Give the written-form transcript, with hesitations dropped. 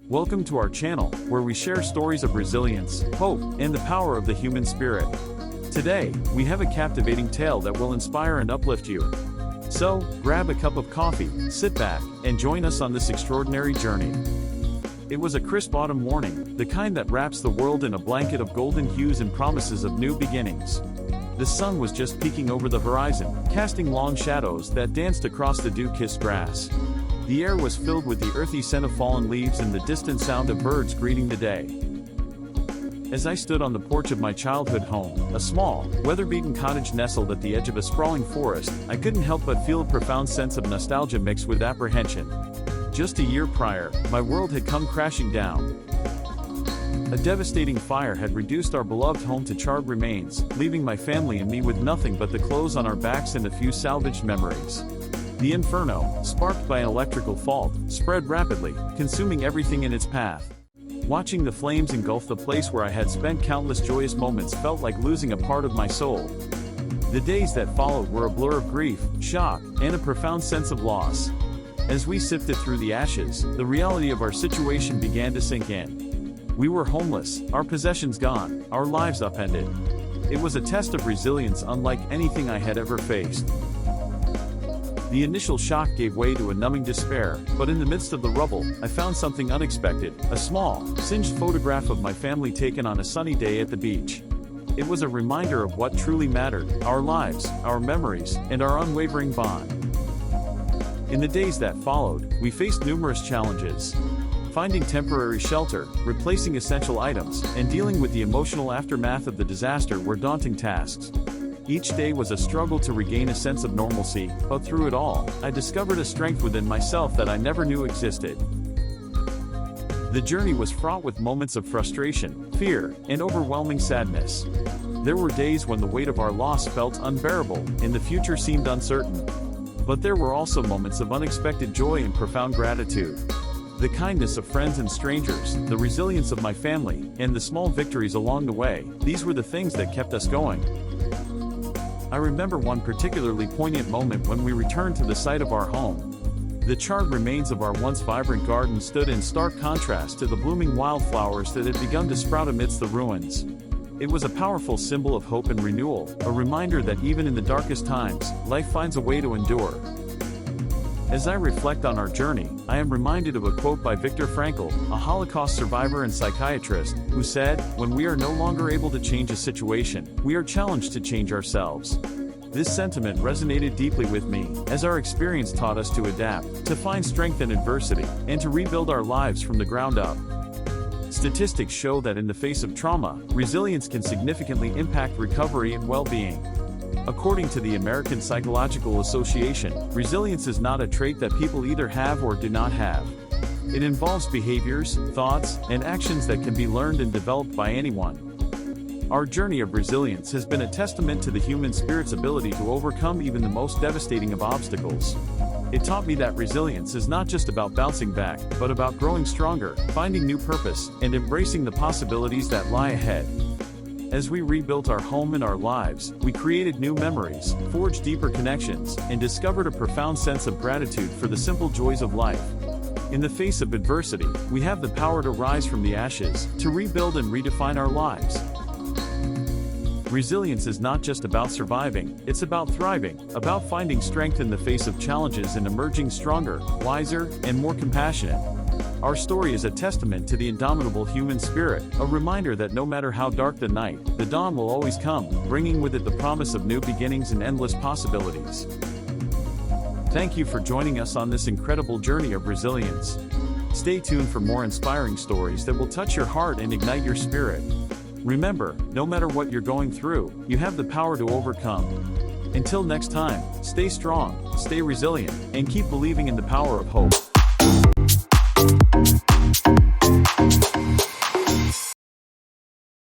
Welcome to our channel, where we share stories of resilience, hope, and the power of the human spirit. Today, we have a captivating tale that will inspire and uplift you. So, grab a cup of coffee, sit back, and join us on this extraordinary journey. It was a crisp autumn morning, the kind that wraps the world in a blanket of golden hues and promises of new beginnings. The sun was just peeking over the horizon, casting long shadows that danced across the dew-kissed grass. The air was filled with the earthy scent of fallen leaves and the distant sound of birds greeting the day. As I stood on the porch of my childhood home, a small, weather-beaten cottage nestled at the edge of a sprawling forest, I couldn't help but feel a profound sense of nostalgia mixed with apprehension. Just a year prior, my world had come crashing down. A devastating fire had reduced our beloved home to charred remains, leaving my family and me with nothing but the clothes on our backs and a few salvaged memories. The inferno, sparked by an electrical fault, spread rapidly, consuming everything in its path. Watching the flames engulf the place where I had spent countless joyous moments felt like losing a part of my soul. The days that followed were a blur of grief, shock, and a profound sense of loss. As we sifted through the ashes, the reality of our situation began to sink in. We were homeless, our possessions gone, our lives upended. It was a test of resilience unlike anything I had ever faced. The initial shock gave way to a numbing despair, but in the midst of the rubble, I found something unexpected, a small, singed photograph of my family taken on a sunny day at the beach. It was a reminder of what truly mattered, our lives, our memories, and our unwavering bond. In the days that followed, we faced numerous challenges. Finding temporary shelter, replacing essential items, and dealing with the emotional aftermath of the disaster were daunting tasks. Each day was a struggle to regain a sense of normalcy, but through it all, I discovered a strength within myself that I never knew existed. The journey was fraught with moments of frustration, fear, and overwhelming sadness. There were days when the weight of our loss felt unbearable, and the future seemed uncertain. But there were also moments of unexpected joy and profound gratitude. The kindness of friends and strangers, the resilience of my family, and the small victories along the way, these were the things that kept us going. I remember one particularly poignant moment when we returned to the site of our home. The charred remains of our once vibrant garden stood in stark contrast to the blooming wildflowers that had begun to sprout amidst the ruins. It was a powerful symbol of hope and renewal, a reminder that even in the darkest times, life finds a way to endure. As I reflect on our journey, I am reminded of a quote by Viktor Frankl, a Holocaust survivor and psychiatrist, who said, "When we are no longer able to change a situation, we are challenged to change ourselves." This sentiment resonated deeply with me, as our experience taught us to adapt, to find strength in adversity, and to rebuild our lives from the ground up. Statistics show that in the face of trauma, resilience can significantly impact recovery and well-being. According to the American Psychological Association, resilience is not a trait that people either have or do not have. It involves behaviors, thoughts, and actions that can be learned and developed by anyone. Our journey of resilience has been a testament to the human spirit's ability to overcome even the most devastating of obstacles. It taught me that resilience is not just about bouncing back, but about growing stronger, finding new purpose, and embracing the possibilities that lie ahead. As we rebuilt our home and our lives, we created new memories, forged deeper connections, and discovered a profound sense of gratitude for the simple joys of life. In the face of adversity, we have the power to rise from the ashes, to rebuild and redefine our lives. Resilience is not just about surviving, it's about thriving, about finding strength in the face of challenges and emerging stronger, wiser, and more compassionate. Our story is a testament to the indomitable human spirit, a reminder that no matter how dark the night, the dawn will always come, bringing with it the promise of new beginnings and endless possibilities. Thank you for joining us on this incredible journey of resilience. Stay tuned for more inspiring stories that will touch your heart and ignite your spirit. Remember, no matter what you're going through, you have the power to overcome. Until next time, stay strong, stay resilient, and keep believing in the power of hope.